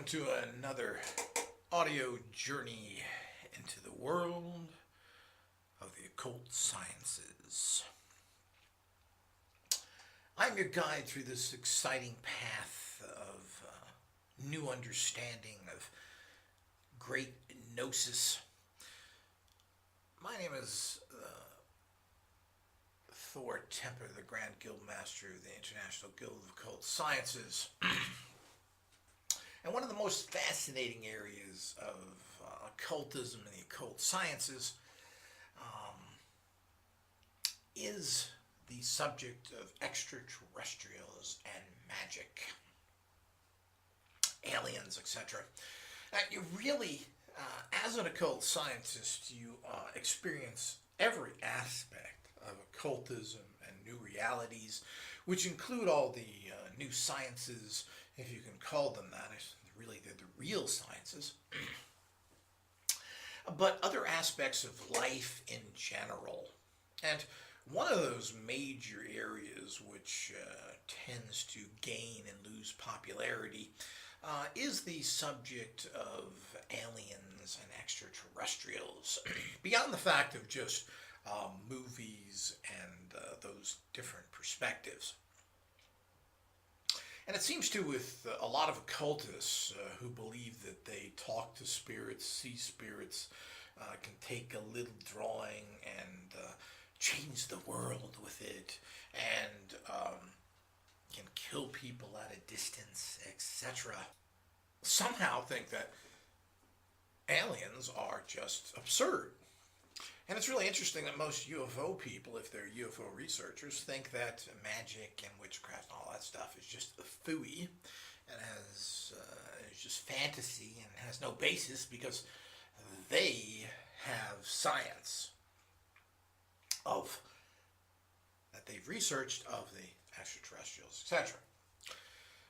to another audio journey into the world of the occult sciences. I'm your guide through this exciting path of new understanding of great gnosis. My name is Thor Temper, the Grand Guild Master of the International Guild of Occult Sciences. And one of the most fascinating areas of occultism and the occult sciences is the subject of extraterrestrials and magic, aliens, etc. You really, as an occult scientist, you experience every aspect of occultism and new realities, which include all the new sciences, if you can call them that. Really, they're the real sciences. But other aspects of life in general. And one of those major areas which tends to gain and lose popularity is the subject of aliens and extraterrestrials. Beyond the fact of just movies and those different perspectives. And it seems to, with a lot of occultists who believe that they talk to spirits, see spirits, can take a little drawing and change the world with it, and can kill people at a distance, etc., somehow think that aliens are just absurd. And it's really interesting that most UFO people, if they're UFO researchers, think that magic and witchcraft and all that stuff is just a phooey and is just fantasy and has no basis because they have science of that they've researched of the extraterrestrials, etc.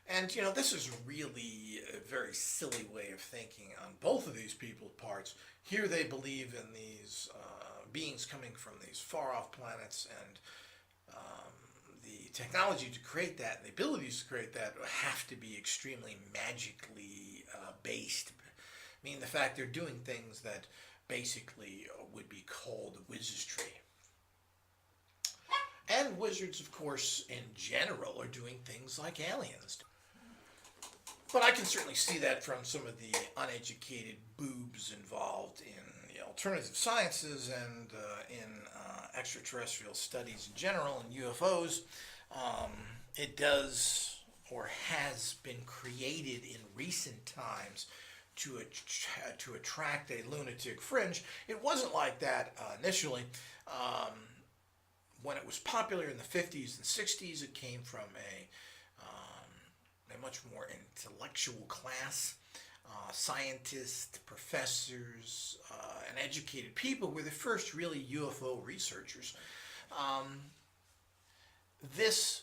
And, you know, this is really a very silly way of thinking on both of these people's parts. Here they believe in these beings coming from these far-off planets, and the technology to create that, and the abilities to create that have to be extremely magically based. Meaning the fact they're doing things that basically would be called wizardry. And wizards, of course, in general, are doing things like aliens. But I can certainly see that from some of the uneducated boobs involved in the alternative sciences and in extraterrestrial studies in general and UFOs. It does or has been created in recent times to attract a lunatic fringe. It wasn't like that initially. When it was popular in the 50s and 60s, it came from a much more intellectual class. Scientists, professors, and educated people were the first really UFO researchers. This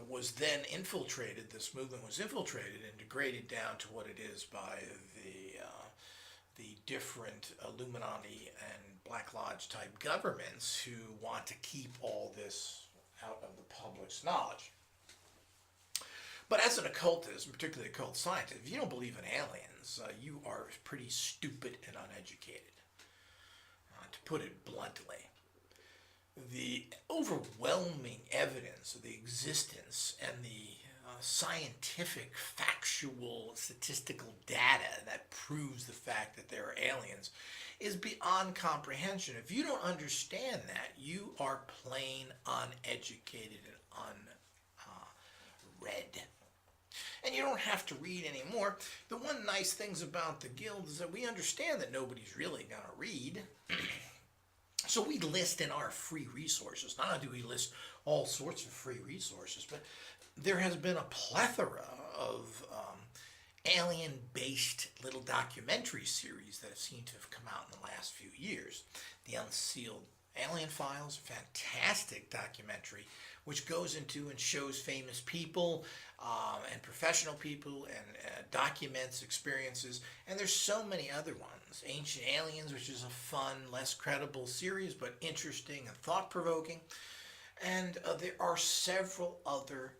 was then infiltrated, this movement was infiltrated and degraded down to what it is by the different Illuminati and Black Lodge type governments who want to keep all this out of the public's knowledge. But as an occultist, particularly occult scientist, if you don't believe in aliens, you are pretty stupid and uneducated, to put it bluntly. The overwhelming evidence of the existence and the scientific, factual, statistical data that proves the fact that there are aliens is beyond comprehension. If you don't understand that, you are plain uneducated and unread. And you don't have to read anymore. The one nice things about the Guild is that we understand that nobody's really going to read. So we list in our free resources. Not only do we list all sorts of free resources, but there has been a plethora of alien-based little documentary series that have seemed to have come out in the last few years. The Unsealed Alien Files, a fantastic documentary, which goes into and shows famous people and professional people and documents experiences. And there's so many other ones. Ancient Aliens, which is a fun, less credible series, but interesting and thought-provoking. And there are several other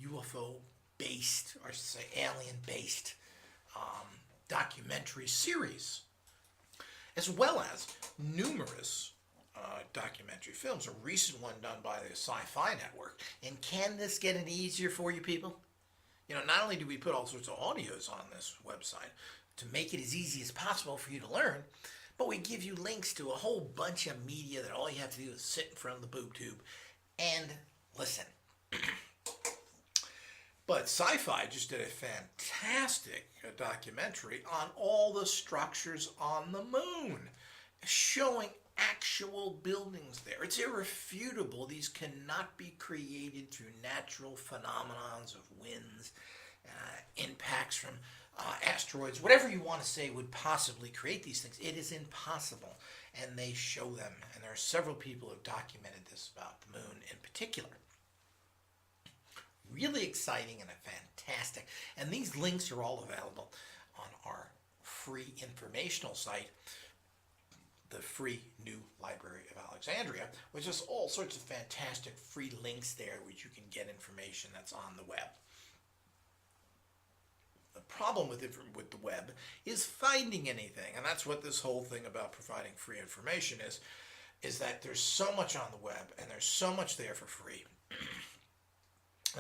UFO based, or I should say alien-based documentary series, as well as numerous documentary films. A recent one done by the Sci-Fi Network. And can this get any easier for you people? You know, not only do we put all sorts of audios on this website to make it as easy as possible for you to learn, but we give you links to a whole bunch of media that all you have to do is sit in front of the boob tube and listen. But Sci-Fi just did a fantastic documentary on all the structures on the moon, showing actual buildings there. It's irrefutable. These cannot be created through natural phenomenons of winds, impacts from asteroids, whatever you want to say would possibly create these things. It is impossible, and they show them. And there are several people who have documented this about the moon in particular. Really exciting and fantastic. And these links are all available on our free informational site, the Free New Library of Alexandria, which has all sorts of fantastic free links there which you can get information that's on the web. The problem with the web is finding anything, and that's what this whole thing about providing free information is that there's so much on the web and there's so much there for free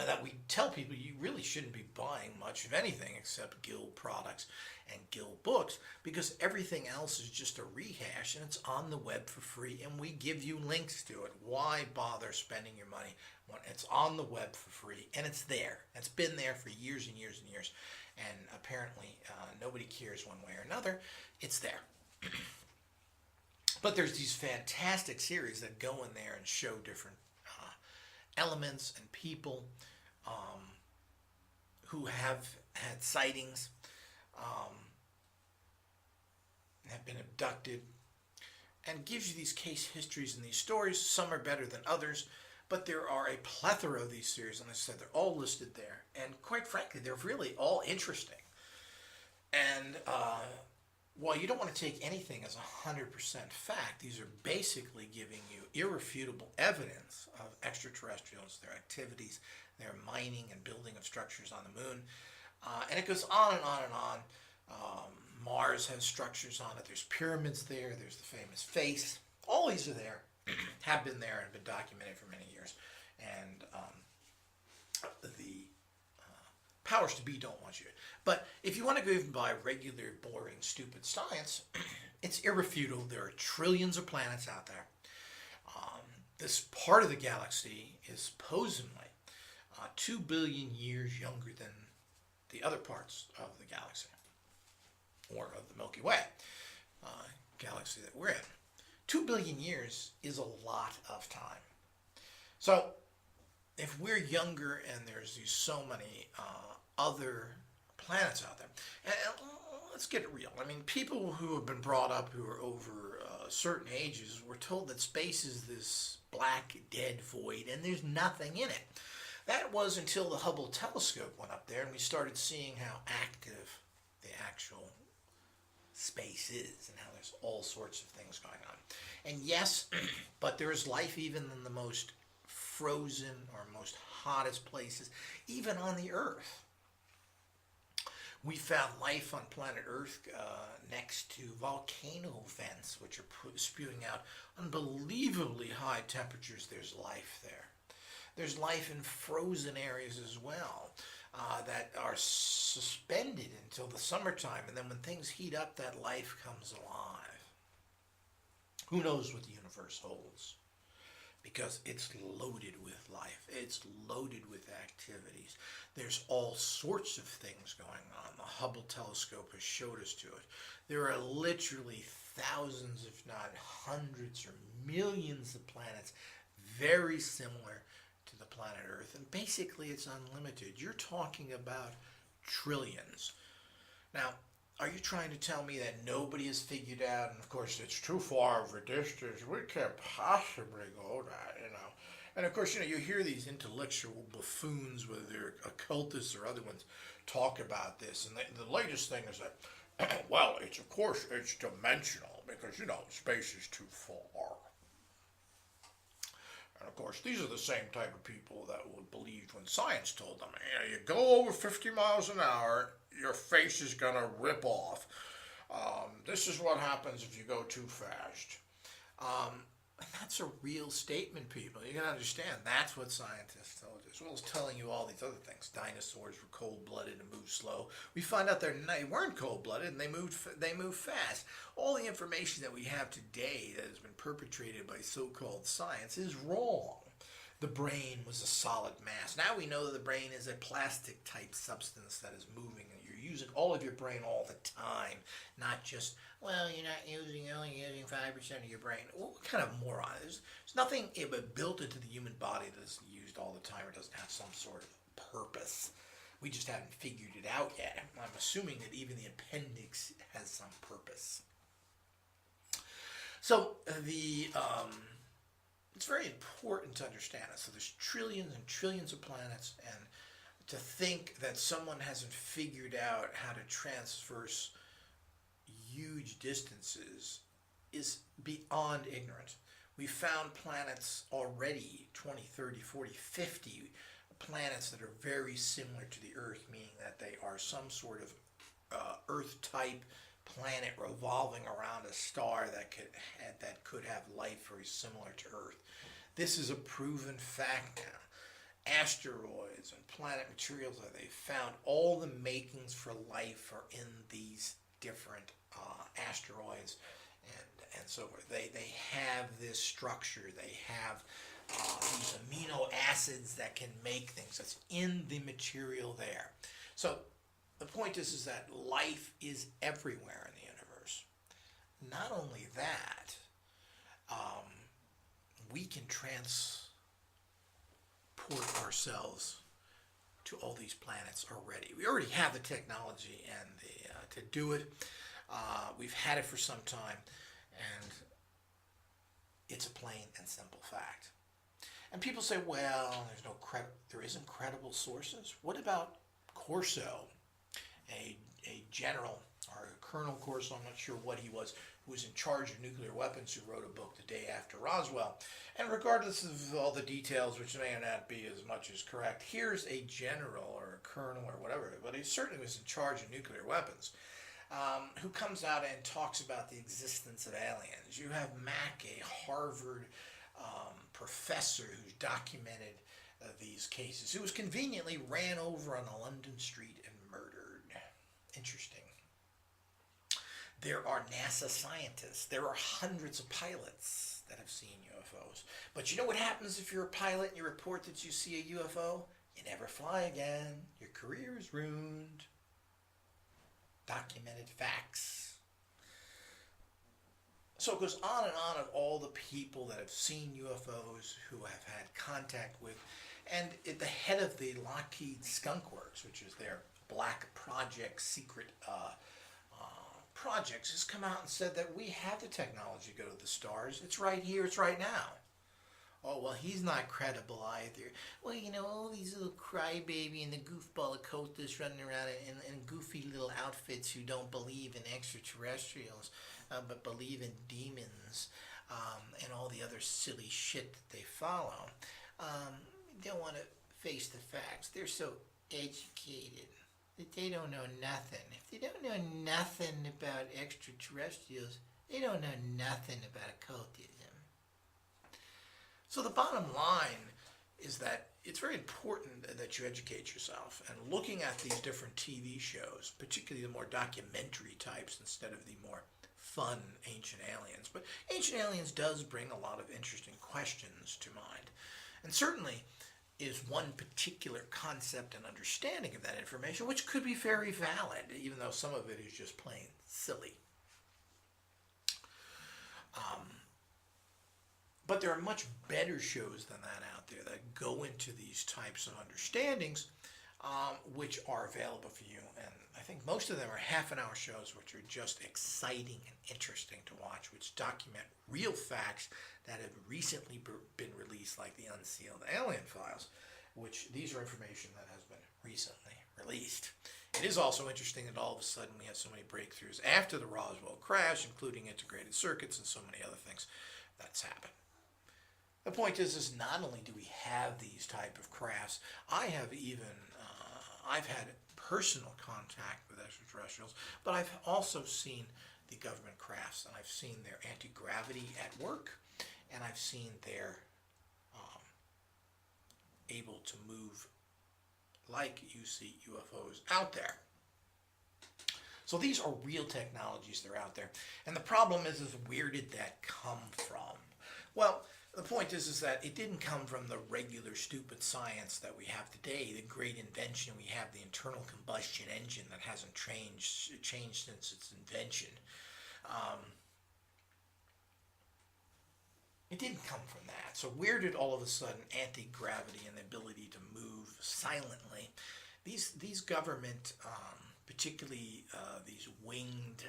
that we tell people you really shouldn't be buying much of anything except Guild products and Guild books, because everything else is just a rehash and it's on the web for free, and we give you links to it. Why bother spending your money when it's on the web for free and it's there? It's been there for years and years and years, and apparently nobody cares one way or another. It's there. But there's these fantastic series that go in there and show different elements and people who have had sightings, have been abducted, and gives you these case histories and these stories. Some are better than others, but there are a plethora of these series, and like I said, they're all listed there, and quite frankly, they're really all interesting. And while you don't want to take anything as 100% fact, these are basically giving you irrefutable evidence of extraterrestrials, their activities, their mining and building of structures on the moon. And it goes on and on and on. Mars has structures on it. There's pyramids there. There's the famous face. All these are there, have been there, and been documented for many years. And the powers to be don't want you to. But if you want to go even by regular, boring, stupid science, it's irrefutable. There are trillions of planets out there. This part of the galaxy is supposedly 2 billion years younger than the other parts of the galaxy, or of the Milky Way galaxy that we're in. 2 billion years is a lot of time. So if we're younger and there's these so many other planets out there, and let's get it real. I mean, people who have been brought up who are over certain ages were told that space is this black, dead void, and there's nothing in it. That was until the Hubble telescope went up there and we started seeing how active the actual space is and how there's all sorts of things going on. And yes, but there is life even in the most frozen or most hottest places, even on the Earth. We found life on planet Earth next to volcano vents, which are spewing out unbelievably high temperatures. There's life there. There's life in frozen areas as well that are suspended until the summertime, and then when things heat up, that life comes alive. Who knows what the universe holds? Because it's loaded with life. It's loaded with activities. There's all sorts of things going on. The Hubble telescope has showed us to it. There are literally thousands, if not hundreds or millions of planets very similar to the planet Earth. And basically it's unlimited. You're talking about trillions. Now, are you trying to tell me that nobody has figured out, and of course it's too far of a distance, we can't possibly go that, you know. And of course, you know, you hear these intellectual buffoons, whether they're occultists or other ones, talk about this. And the latest thing is that, well, it's of course, it's dimensional because, you know, space is too far. And of course, these are the same type of people that would believe when science told them, you go over 50 miles an hour, your face is going to rip off. This is what happens if you go too fast. That's a real statement, people. You gotta understand, that's what scientists told you, as well as telling you all these other things. Dinosaurs were cold-blooded and moved slow. We find out they weren't cold-blooded and they moved fast. All the information that we have today that has been perpetrated by so-called science is wrong. The brain was a solid mass. Now we know that the brain is a plastic-type substance that is moving. You're using all of your brain all the time, not just, well, you're only using 5% of your brain. What kind of moron? There's nothing built into the human body that is used all the time or doesn't have some sort of purpose. We just haven't figured it out yet. I'm assuming that even the appendix has some purpose. So it's very important to understand it. So there's trillions and trillions of planets, and to think that someone hasn't figured out how to transverse huge distances is beyond ignorant. We found planets already, 20, 30, 40, 50 planets that are very similar to the Earth, meaning that they are some sort of Earth-type planet revolving around a star that could have life very similar to Earth. This is a proven fact now. Asteroids and planet materials that they found, all the makings for life are in these different asteroids and so forth. They have this structure. They have these amino acids that can make things. That's in the material there. So the point is that life is everywhere in the universe. Not only that, we can transport ourselves to all these planets already. We already have the technology and to do it. We've had it for some time, and it's a plain and simple fact. And people say, well, there isn't credible sources. What about Corso, a general, or a Colonel Corso, I'm not sure what he was, who was in charge of nuclear weapons, who wrote a book the day after Roswell. And regardless of all the details, which may or not be as much as correct, here's a general or a colonel or whatever, but he certainly was in charge of nuclear weapons, who comes out and talks about the existence of aliens. You have Mack, a Harvard professor who's documented these cases, who was conveniently ran over on a London street and murdered. Interesting. There are NASA scientists. There are hundreds of pilots that have seen UFOs. But you know what happens if you're a pilot and you report that you see a UFO? You never fly again. Your career is ruined. Documented facts. So it goes on and on of all the people that have seen UFOs, who have had contact with, and at the head of the Lockheed Skunk Works, which is their black project, secret projects, has come out and said that we have the technology to go to the stars. It's right here, it's right now. Oh, well, he's not credible either. Well, all these little crybaby and the goofball occultists running around in goofy little outfits who don't believe in extraterrestrials, but believe in demons, and all the other silly shit that they follow, don't want to face the facts. They're so educated that they don't know nothing. If they don't know nothing about extraterrestrials, they don't know nothing about occultism. So the bottom line is that it's very important that you educate yourself. And looking at these different TV shows, particularly the more documentary types instead of the more fun Ancient Aliens. But Ancient Aliens does bring a lot of interesting questions to mind. And certainly is one particular concept and understanding of that information, which could be very valid, even though some of it is just plain silly. But there are much better shows than that out there that go into these types of understandings, which are available for you. And I think most of them are half-an-hour shows, which are just exciting and interesting to watch, which document real facts that have recently been released, like the Unsealed Alien Files, which these are information that has been recently released. It is also interesting that all of a sudden we have so many breakthroughs after the Roswell crash, including integrated circuits and so many other things that's happened. The point is not only do we have these type of crafts, I have even, I've had personal contact with extraterrestrials, but I've also seen the government crafts, and I've seen their anti-gravity at work, and I've seen their able to move like you see UFOs out there. So these are real technologies that are out there. And the problem is where did that come from? Well, the point is that it didn't come from the regular stupid science that we have today. The great invention we have, the internal combustion engine that hasn't changed since its invention. It didn't come from that. So where did all of a sudden anti-gravity and the ability to move silently? These government, particularly these winged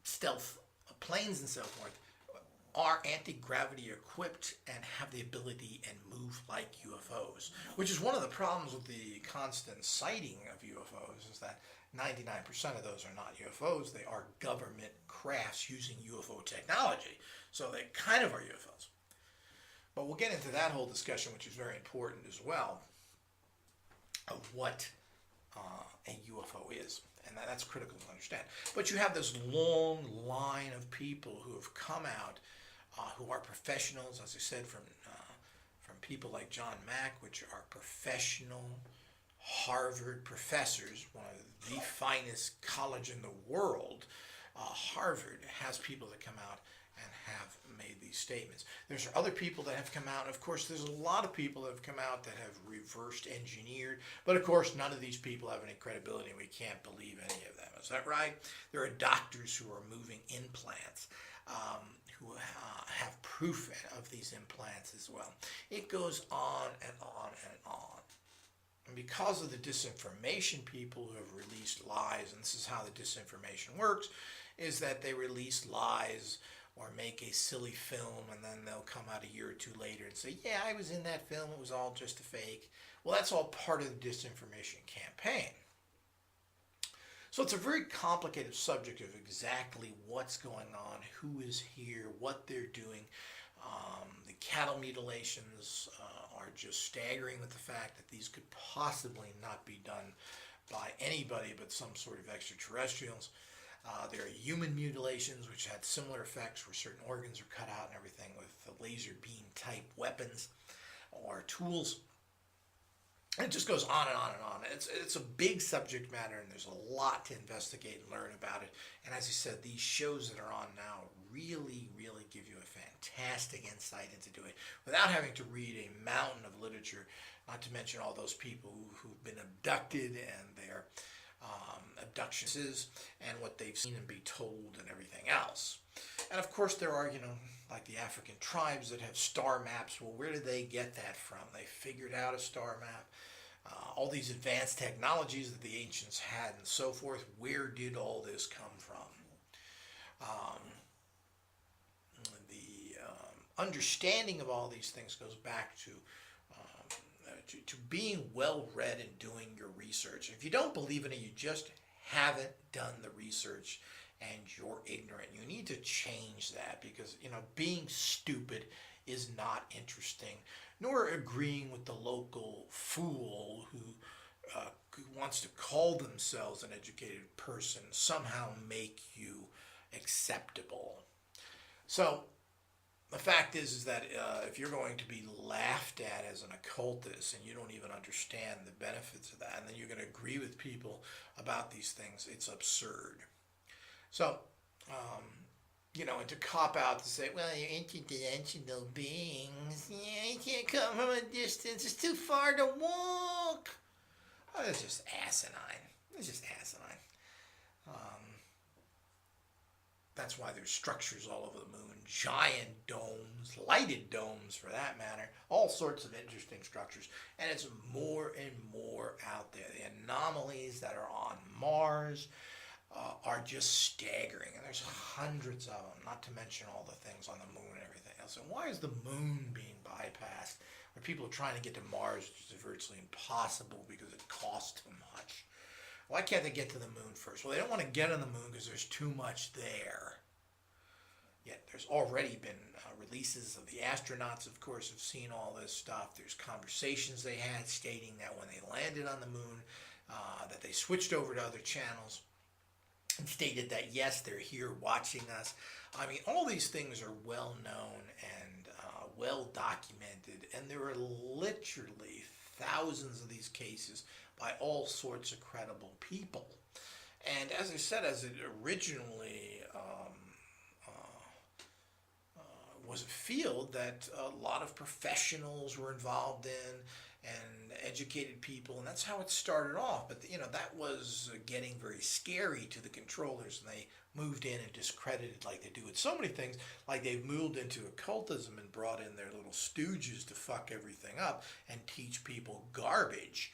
stealth planes and so forth, are anti-gravity equipped and have the ability and move like UFOs, which is one of the problems with the constant sighting of UFOs, is that 99% of those are not UFOs. They are government crafts using UFO technology. So they kind of are UFOs. But we'll get into that whole discussion, which is very important as well, of what a UFO is. And that's critical to understand. But you have this long line of people who have come out, who are professionals, as I said, from people like John Mack, which are professional Harvard professors, one of the finest college in the world. Harvard has people that come out and have made these statements. There's other people that have come out, and of course there's a lot of people that have come out that have reversed engineered, but of course none of these people have any credibility, and we can't believe any of them. Is that right? There are doctors who are moving implants, who have proof of these implants as well. It goes on and on and on. And because of the disinformation, people who have released lies, and this is how the disinformation works, is that they release lies or make a silly film, and then they'll come out a year or two later and say, yeah, I was in that film, it was all just a fake. Well, that's all part of the disinformation campaign. So it's a very complicated subject of exactly what's going on, who is here, what they're doing. The cattle mutilations are just staggering with the fact that these could possibly not be done by anybody but some sort of extraterrestrials. There are human mutilations which had similar effects, where certain organs are cut out and everything with laser beam type weapons or tools. And it just goes on and on and on. It's a big subject matter, and there's a lot to investigate and learn about it. And as I said, these shows that are on now really, really give you a fantastic insight into doing it without having to read a mountain of literature, not to mention all those people who've been abducted and their abductions and what they've seen and be told and everything else. And of course there are, like the African tribes that have star maps. Well, where did they get that from? They figured out a star map. All these advanced technologies that the ancients had and so forth, where did all this come from? The understanding of all these things goes back to being well-read and doing your research. If you don't believe in it, you just haven't done the research and you're ignorant. You need to change that, because, being stupid is not interesting, nor agreeing with the local fool who wants to call themselves an educated person somehow make you acceptable. So the fact is that if you're going to be laughed at as an occultist and you don't even understand the benefits of that, and then you're going to agree with people about these things, it's absurd. So, and to cop out to say, well, you're interdimensional beings, yeah, you can't come from a distance, it's too far to walk. Oh, it's just asinine. It's just asinine. That's why there's structures all over the moon, giant domes, lighted domes for that matter, all sorts of interesting structures, and it's more and more out there. The anomalies that are on Mars are just staggering, and there's hundreds of them, not to mention all the things on the moon and everything else. And why is the moon being bypassed? Where people are trying to get to Mars, which is virtually impossible because it costs too much. Why can't they get to the moon first? Well, they don't want to get on the moon because there's too much there. Yet there's already been releases of the astronauts, of course, have seen all this stuff. There's conversations they had stating that when they landed on the moon, that they switched over to other channels and stated that, yes, they're here watching us. I mean, all these things are well known and well documented, and there are literally thousands of these cases by all sorts of credible people. And as I said, as it originally was a field that a lot of professionals were involved in and educated people, and that's how it started off. But that was getting very scary to the controllers, and they moved in and discredited, like they do with so many things. Like they've moved into occultism and brought in their little stooges to fuck everything up and teach people garbage.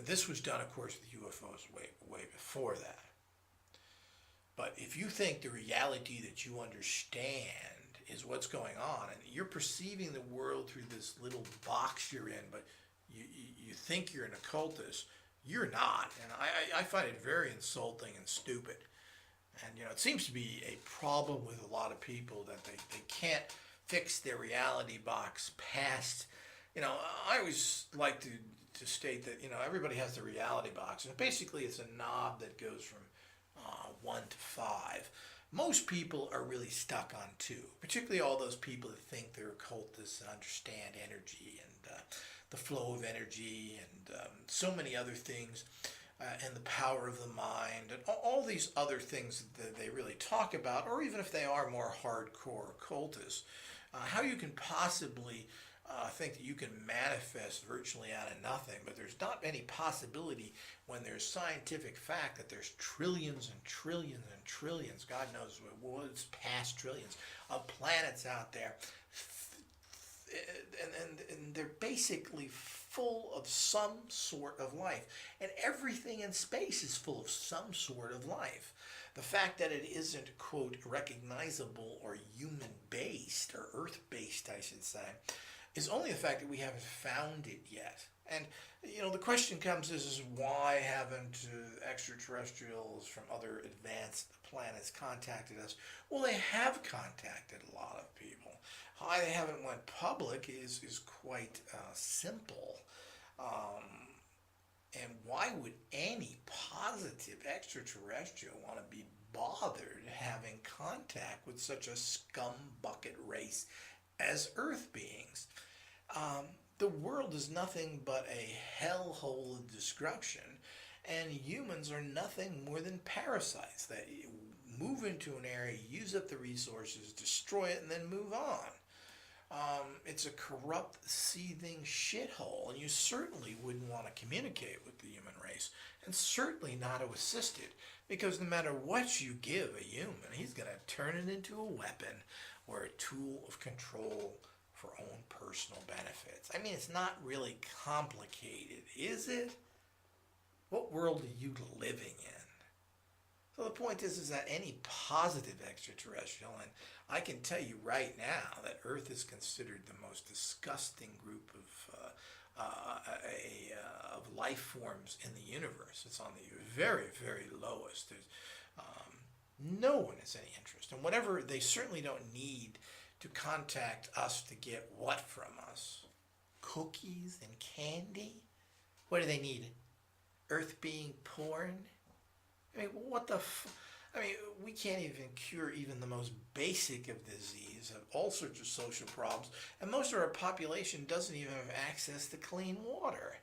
This was done, of course, with UFOs way before that. But if you think the reality that you understand is what's going on, and you're perceiving the world through this little box you're in, but you think you're an occultist, you're not. And I find it very insulting and stupid. And it seems to be a problem with a lot of people that they can't fix their reality box past. I always like to state that everybody has their reality box, and basically it's a knob that goes from 1 to 5. Most people are really stuck on 2, particularly all those people that think they're occultists and understand energy and the flow of energy and so many other things, and the power of the mind and all these other things that they really talk about. Or even if they are more hardcore occultists, how you can possibly think that you can manifest virtually out of nothing. But there's not any possibility when there's scientific fact that there's trillions and trillions and trillions, God knows what's past trillions, of planets out there. And they're basically full of some sort of life. And everything in space is full of some sort of life. The fact that it isn't, quote, recognizable or human-based, or Earth-based, I should say, is only the fact that we haven't found it yet. And, the question comes is why haven't extraterrestrials from other advanced planets contacted us? Well, they have contacted a lot of people. Why they haven't went public is quite simple. And why would any positive extraterrestrial want to be bothered having contact with such a scumbucket race as Earth beings? The world is nothing but a hellhole of destruction, and humans are nothing more than parasites that move into an area, use up the resources, destroy it, and then move on. It's a corrupt, seething shithole, and you certainly wouldn't want to communicate with the human race, and certainly not to assist it, because no matter what you give a human, he's going to turn it into a weapon or a tool of control for own personal benefits. I mean, it's not really complicated, is it? What world are you living in? So the point is that any positive extraterrestrial, and I can tell you right now that Earth is considered the most disgusting group of life forms in the universe. It's on the very, very lowest. There's no one has any interest, and whatever, they certainly don't need to contact us to get what from us? Cookies and candy? What do they need? Earth being porn? I mean, what the we can't even cure even the most basic of disease, of all sorts of social problems, and most of our population doesn't even have access to clean water.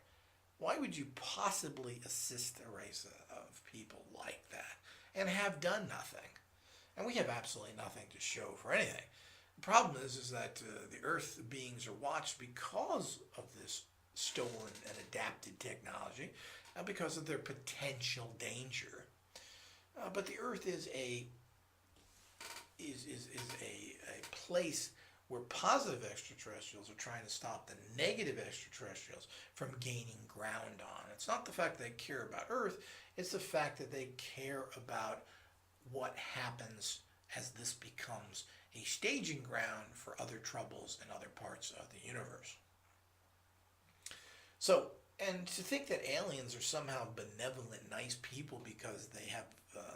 Why would you possibly assist a race of people like that and have done nothing? And we have absolutely nothing to show for anything. The problem is that the Earth beings are watched because of this stolen and adapted technology, because of their potential danger. But the Earth is a place where positive extraterrestrials are trying to stop the negative extraterrestrials from gaining ground on. It's not the fact that they care about Earth, it's the fact that they care about what happens as this becomes a staging ground for other troubles in other parts of the universe. So, And to think that aliens are somehow benevolent, nice people because they have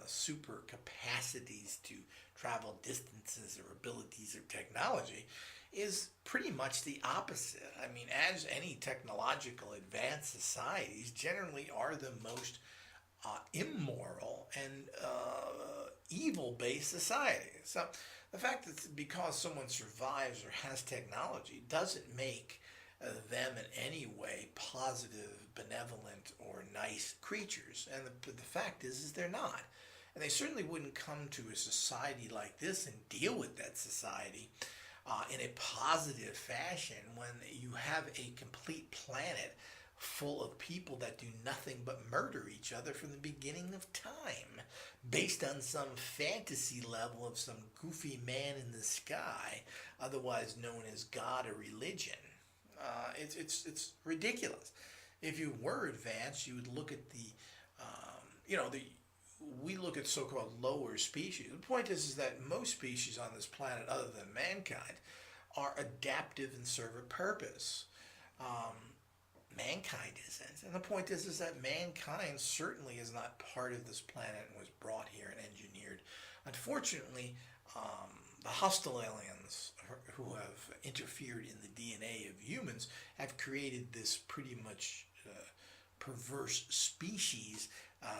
super capacities to travel distances or abilities or technology is pretty much the opposite. I mean, as any technological advanced societies generally are the most immoral and evil-based society. So the fact that because someone survives or has technology doesn't make them in any way positive, benevolent, or nice creatures. And the fact is they're not. And they certainly wouldn't come to a society like this and deal with that society in a positive fashion when you have a complete planet full of people that do nothing but murder each other from the beginning of time, based on some fantasy level of some goofy man in the sky, otherwise known as God or religion. It's ridiculous. If you were advanced, you would look at we look at so-called lower species. The point is that most species on this planet, other than mankind, are adaptive and serve a purpose. Mankind isn't. And the point is that mankind certainly is not part of this planet and was brought here and engineered. Unfortunately, the hostile aliens who have interfered in the DNA of humans have created this pretty much perverse species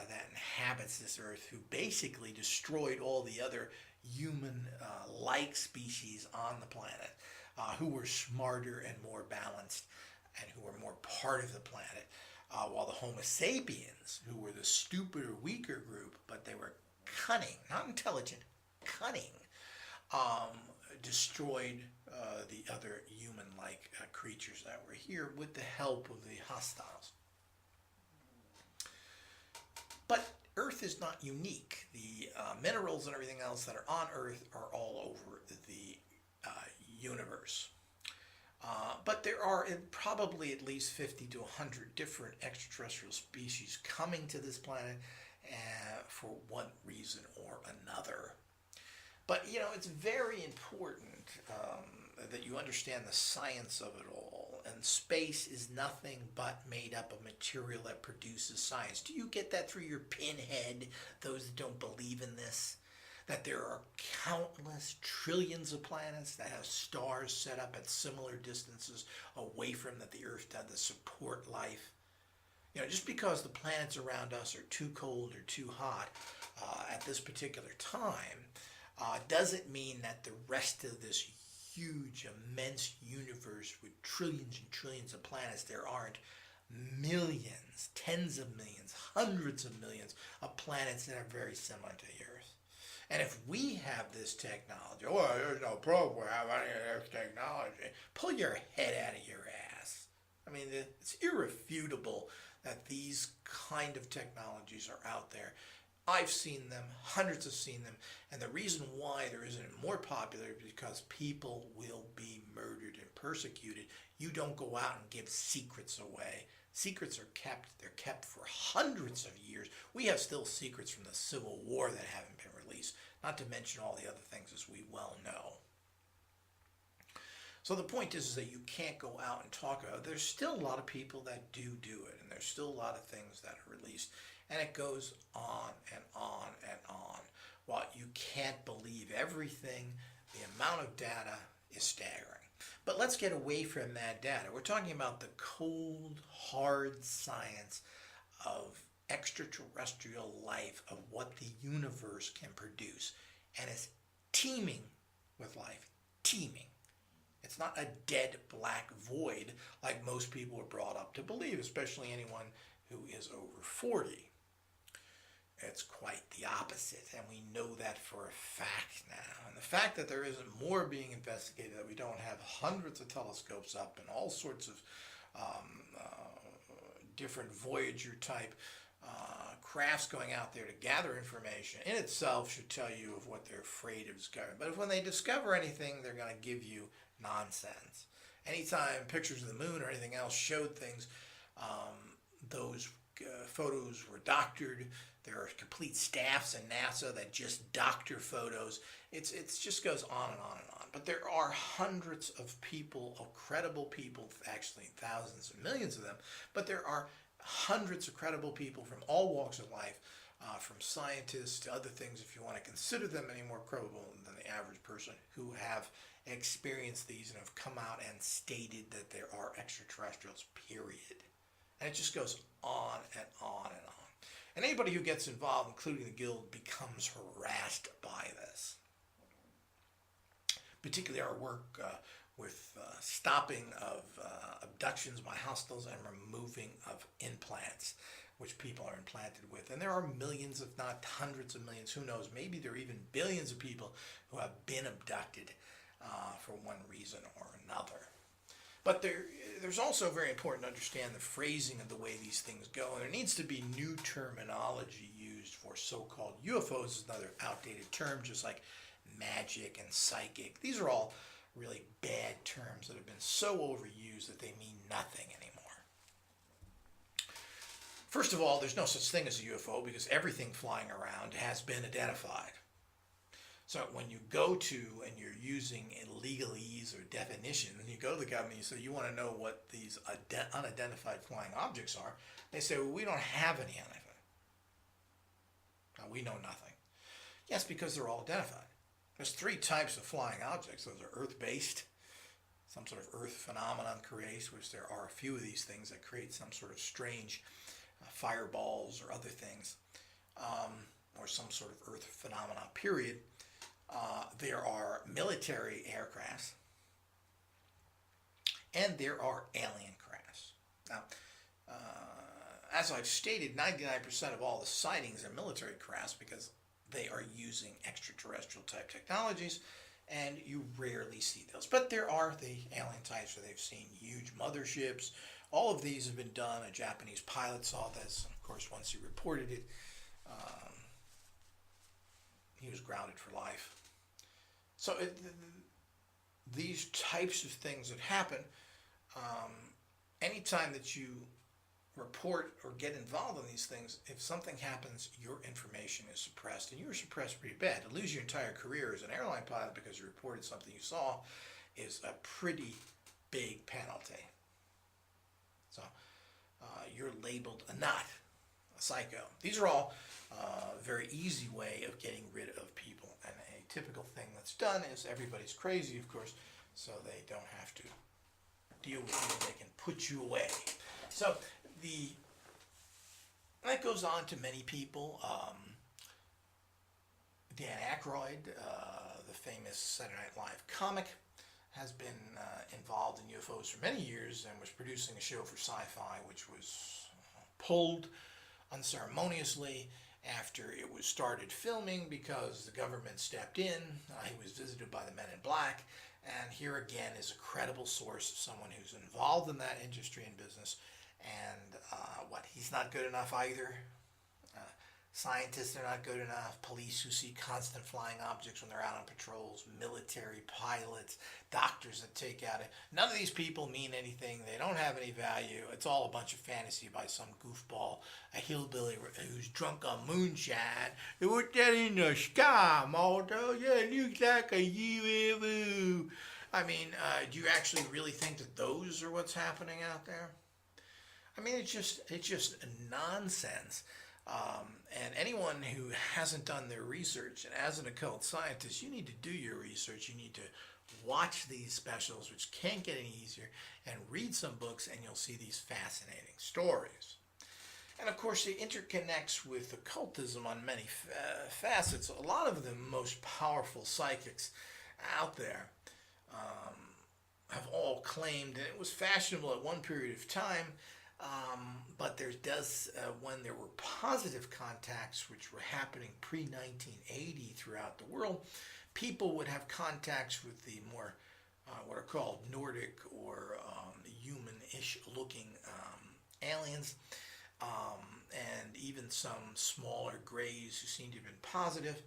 that inhabits this earth, who basically destroyed all the other human-like species on the planet, who were smarter and more balanced and who were more part of the planet, while the Homo sapiens, who were the stupider, weaker group, but they were cunning, not intelligent, cunning, destroyed the other human-like creatures that were here with the help of the hostiles. But Earth is not unique. The minerals and everything else that are on Earth are all over the universe. But there are probably at least 50 to 100 different extraterrestrial species coming to this planet for one reason or another. But, it's very important that you understand the science of it all. And space is nothing but made up of material that produces science. Do you get that through your pinhead, those that don't believe in this? That there are countless trillions of planets that have stars set up at similar distances away from that the Earth does to support life. Just because the planets around us are too cold or too hot at this particular time doesn't mean that the rest of this huge, immense universe with trillions and trillions of planets, there aren't millions, tens of millions, hundreds of millions of planets that are very similar to the Earth. And if we have this technology, well, there's no problem we have any of this technology, pull your head out of your ass. I mean, it's irrefutable that these kind of technologies are out there. I've seen them, hundreds have seen them, and the reason why there isn't more popular is because people will be murdered and persecuted. You don't go out and give secrets away. Secrets are kept, they're kept for hundreds of years. We have still secrets from the Civil War that haven't been released, not to mention all the other things as we well know. So the point is that you can't go out and talk about it. There's still a lot of people that do it, and there's still a lot of things that are released. And it goes on and on and on. While you can't believe everything, the amount of data is staggering. But let's get away from that data. We're talking about the cold, hard science of extraterrestrial life, of what the universe can produce. And it's teeming with life. Teeming. It's not a dead black void like most people are brought up to believe, especially anyone who is over 40. It's quite the opposite, and we know that for a fact now. And the fact that there isn't more being investigated, that we don't have hundreds of telescopes up and all sorts of different Voyager type crafts going out there to gather information, in itself should tell you of what they're afraid of discovering. But if when they discover anything, they're going to give you nonsense. Anytime pictures of the moon or anything else showed things, those photos were doctored. There are complete staffs in NASA that just doctor photos. It just goes on and on and on. But there are hundreds of people, of credible people, actually thousands and millions of them, but there are hundreds of credible people from all walks of life, from scientists to other things, if you want to consider them any more credible than the average person, who have experienced these and have come out and stated that there are extraterrestrials, period. And it just goes on and on and on. And anybody who gets involved, including the guild, becomes harassed by this. Particularly our work with stopping of abductions by hostiles and removing of implants, which people are implanted with. And there are millions, if not hundreds of millions, who knows, maybe there are even billions of people who have been abducted for one reason or another. But there's also very important to understand the phrasing of the way these things go. And there needs to be new terminology used for so-called UFOs, is another outdated term, just like magic and psychic. These are all really bad terms that have been so overused that they mean nothing anymore. First of all, there's no such thing as a UFO because everything flying around has been identified. So when you go to and you're using legalese or definition, and you go to the government and you say, you want to know what these unidentified flying objects are, they say, well, we don't have any of it. Now, we know nothing. Yes, because they're all identified. There's three types of flying objects. Those are earth-based, some sort of earth phenomenon creates, which there are a few of these things that create some sort of strange fireballs or other things, or some sort of earth phenomenon, period. There are military aircrafts, and there are alien crafts. Now, as I've stated, 99% of all the sightings are military crafts because they are using extraterrestrial type technologies, and you rarely see those. But there are the alien types where they've seen huge motherships. All of these have been done. A Japanese pilot saw this. Of course, once he reported it, he was grounded for life. So these types of things that happen, anytime that you report or get involved in these things, if something happens, your information is suppressed, and you were suppressed pretty bad. To lose your entire career as an airline pilot because you reported something you saw is a pretty big penalty. So you're labeled a nut, a psycho. These are all a very easy way of getting rid of people. And a typical thing that's done is everybody's crazy, of course, so they don't have to deal with you. They can put you away. So that goes on to many people. Dan Aykroyd, the famous Saturday Night Live comic, has been involved in UFOs for many years and was producing a show for Sci-Fi which was pulled unceremoniously after it was started filming because the government stepped in. He was visited by the Men in Black, and here again is a credible source of someone who's involved in that industry and business. And he's not good enough either. Scientists are not good enough. Police who see constant flying objects when they're out on patrols. Military pilots. Doctors that take out it. None of these people mean anything. They don't have any value. It's all a bunch of fantasy by some goofball, a hillbilly who's drunk on moonshine. They put that in the sky, Malta. Yeah, it looks like a UFO. I mean, do you actually really think that those are what's happening out there? I mean, it's just nonsense. And anyone who hasn't done their research, and as an occult scientist, you need to do your research. You need to watch these specials, which can't get any easier, and read some books, and you'll see these fascinating stories. And of course, it interconnects with occultism on many facets. A lot of the most powerful psychics out there have all claimed, and it was fashionable at one period of time, but there does, when there were positive contacts, which were happening pre-1980 throughout the world, people would have contacts with the more, what are called Nordic or human-ish looking aliens, and even some smaller grays who seemed to have been positive.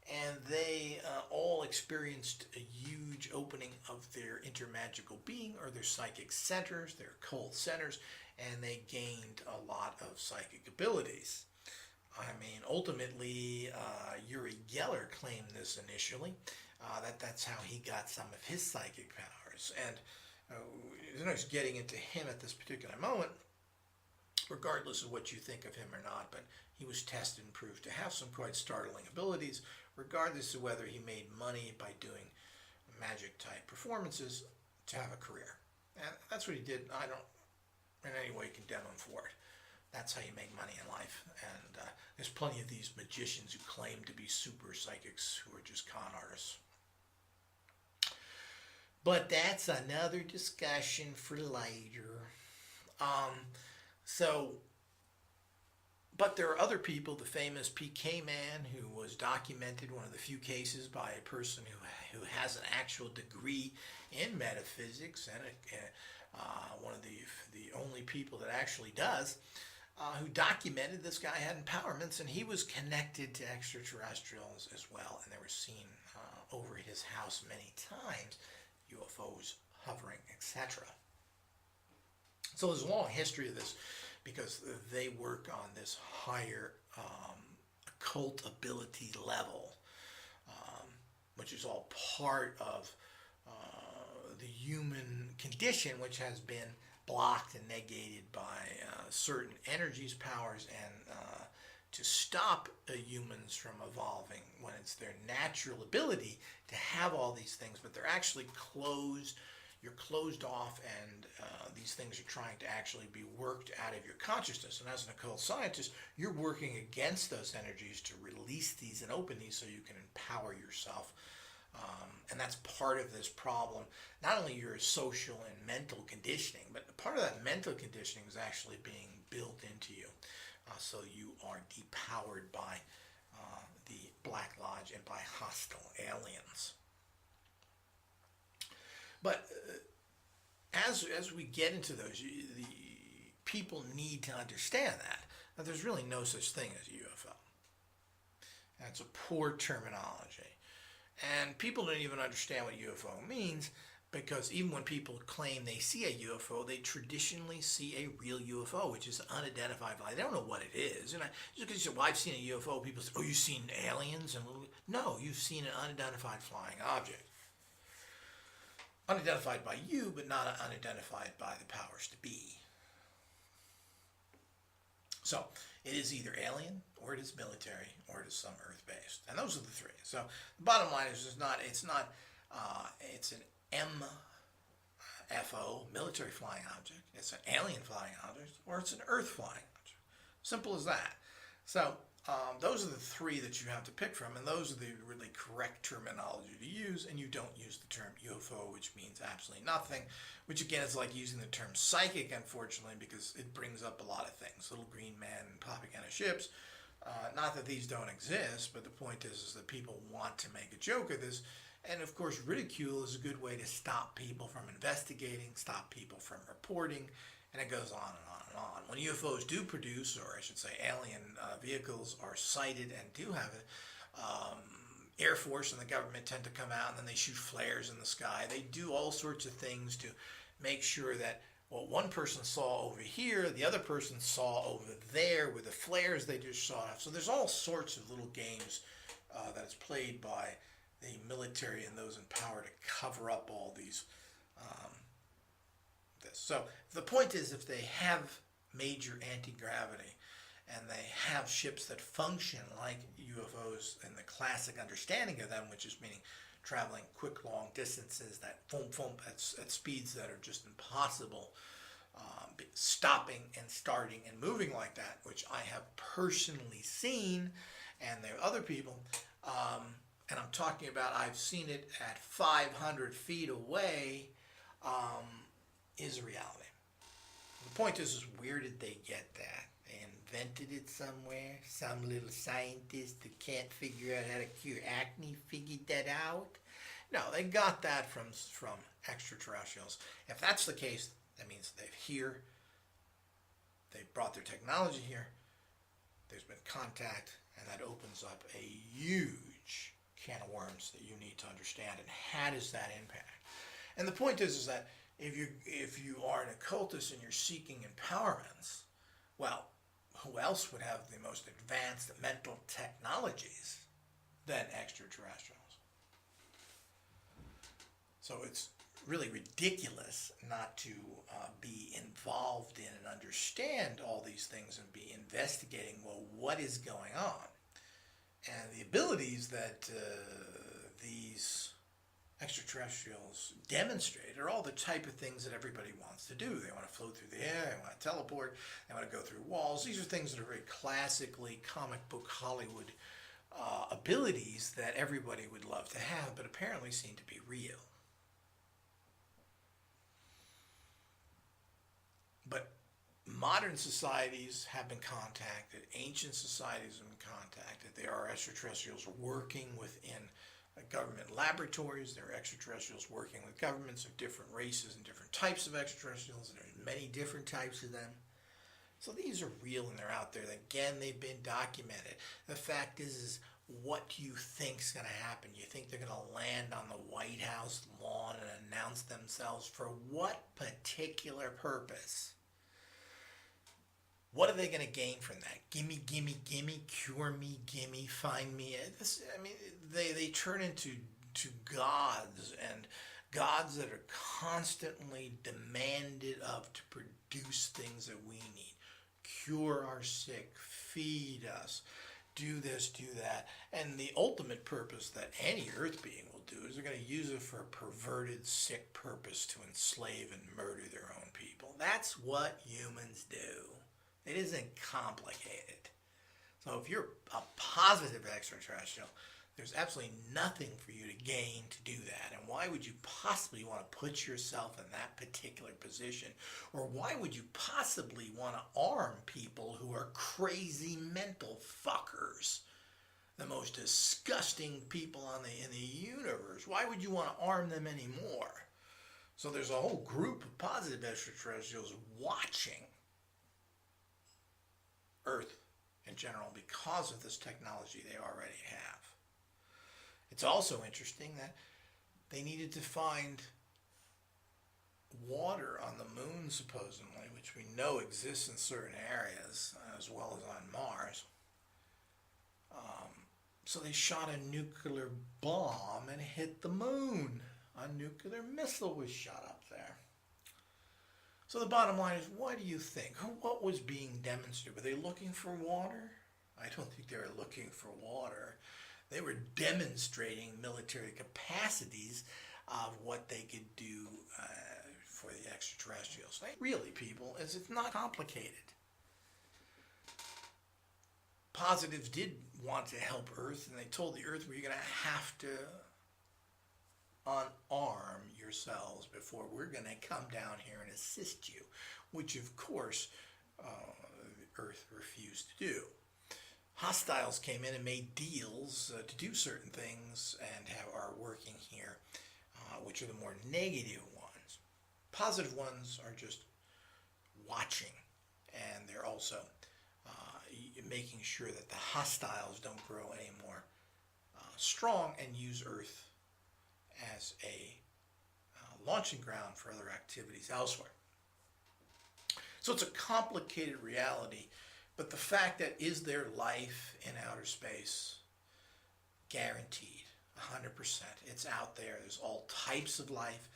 And they all experienced a huge opening of their intermagical being, or their psychic centers, their occult centers, and they gained a lot of psychic abilities. I mean, ultimately, Uri Geller claimed this initially. That's how he got some of his psychic powers. And you know, getting into him at this particular moment, regardless of what you think of him or not, but he was tested and proved to have some quite startling abilities, regardless of whether he made money by doing magic type performances to have a career. And that's what he did. I don't in any way condemn him for it. That's how you make money in life. And there's plenty of these magicians who claim to be super psychics who are just con artists. But that's another discussion for later. But there are other people, the famous PK man, who was documented, one of the few cases by a person who has an actual degree in metaphysics, and one of the only people that actually does, who documented this guy had empowerments, and he was connected to extraterrestrials as well, and they were seen over his house many times, UFOs hovering, etc. So there's a long history of this, because they work on this higher occult ability level, which is all part of the human condition, which has been blocked and negated by certain energies, powers, and to stop humans from evolving when it's their natural ability to have all these things, but they're actually closed. You're closed off, and these things are trying to actually be worked out of your consciousness. And as an occult scientist, you're working against those energies to release these and open these so you can empower yourself. And that's part of this problem. Not only your social and mental conditioning, but part of that mental conditioning is actually being built into you. So you are depowered by the Black Lodge and by hostile aliens. But as we get into those, the people need to understand that there's really no such thing as a UFO. That's a poor terminology. And people don't even understand what UFO means, because even when people claim they see a UFO, they traditionally see a real UFO, which is unidentified flying. They don't know what it is. And just because you say, well, I've seen a UFO, people say, oh, you've seen aliens? And no, you've seen an unidentified flying object. Unidentified by you, but not unidentified by the powers to be. So it is either alien, or it is military, or it is some Earth-based, and those are the three. So the bottom line is, it's an MFO, military flying object. It's an alien flying object, or it's an Earth flying object. Simple as that. So those are the three that you have to pick from, and those are the really correct terminology to use, and you don't use the term UFO, which means absolutely nothing, which again is like using the term psychic, unfortunately, because it brings up a lot of things. Little green man and propaganda ships. Not that these don't exist, but the point is that people want to make a joke of this, and of course ridicule is a good way to stop people from investigating, stop people from reporting, and it goes on and on and on. When UFOs do produce, or I should say alien vehicles are sighted and do have it, Air Force and the government tend to come out and then they shoot flares in the sky. They do all sorts of things to make sure that what one person saw over here, the other person saw over there with the flares they just shot off. So there's all sorts of little games that is played by the military and those in power to cover up all these this. So the point is, if they have major anti-gravity and they have ships that function like UFOs in the classic understanding of them, which is meaning traveling quick, long distances, that at speeds that are just impossible, stopping and starting and moving like that, which I have personally seen, and there are other people, and I'm talking about I've seen it at 500 feet away, is a reality. The point is where did they get that? They invented it somewhere? Some little scientist who can't figure out how to cure acne figured that out? No, they got that from extraterrestrials. If that's the case, that means they've brought their technology here, there's been contact, and that opens up a huge can of worms that you need to understand. And how does that impact? And the point is that if you are an occultist and you're seeking empowerments, well, who else would have the most advanced mental technologies than extraterrestrials? So it's really ridiculous not to be involved in and understand all these things and be investigating, well, what is going on? And the abilities that these extraterrestrials demonstrate are all the type of things that everybody wants to do. They want to float through the air, they want to teleport, they want to go through walls. These are things that are very classically comic book Hollywood abilities that everybody would love to have, but apparently seem to be real. But modern societies have been contacted, ancient societies have been contacted. There are extraterrestrials working within government laboratories. There are extraterrestrials working with governments of different races and different types of extraterrestrials, and there's many different types of them. So these are real and they're out there. Again, they've been documented. The fact is what do you think's going to happen? You think they're going to land on the White House lawn and announce themselves? For what particular purpose? What are they going to gain from that? Gimme, gimme, gimme, cure me, gimme, find me. They turn into gods, and gods that are constantly demanded of to produce things that we need. Cure our sick, feed us, do this, do that. And the ultimate purpose that any earth being will do is they're going to use it for a perverted, sick purpose to enslave and murder their own people. That's what humans do. It isn't complicated. So if you're a positive extraterrestrial, there's absolutely nothing for you to gain to do that. And why would you possibly want to put yourself in that particular position? Or why would you possibly want to arm people who are crazy mental fuckers? The most disgusting people in the universe. Why would you want to arm them anymore? So there's a whole group of positive extraterrestrials watching Earth in general because of this technology they already have. It's also interesting that they needed to find water on the moon, supposedly, which we know exists in certain areas, as well as on Mars. So they shot a nuclear bomb and hit the moon. A nuclear missile was shot up there. So the bottom line is, what do you think? What was being demonstrated? Were they looking for water? I don't think they were looking for water. They were demonstrating military capacities of what they could do for the extraterrestrials. Really, people, it's not complicated. Positives did want to help Earth, and they told the Earth, well, you're going to have to unarm yourselves before we're going to come down here and assist you, which, of course, Earth refused to do. Hostiles came in and made deals to do certain things and are working here, which are the more negative ones. Positive ones are just watching, and they're also making sure that the hostiles don't grow any more strong and use Earth as a launching ground for other activities elsewhere. So it's a complicated reality. But the fact that is there life in outer space? Guaranteed, 100%. It's out there. There's all types of life.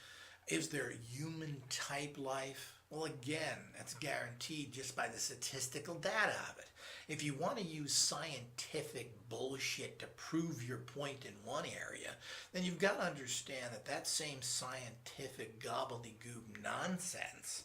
Is there human type life? Well, again, that's guaranteed just by the statistical data of it. If you want to use scientific bullshit to prove your point in one area, then you've got to understand that that same scientific gobbledygook nonsense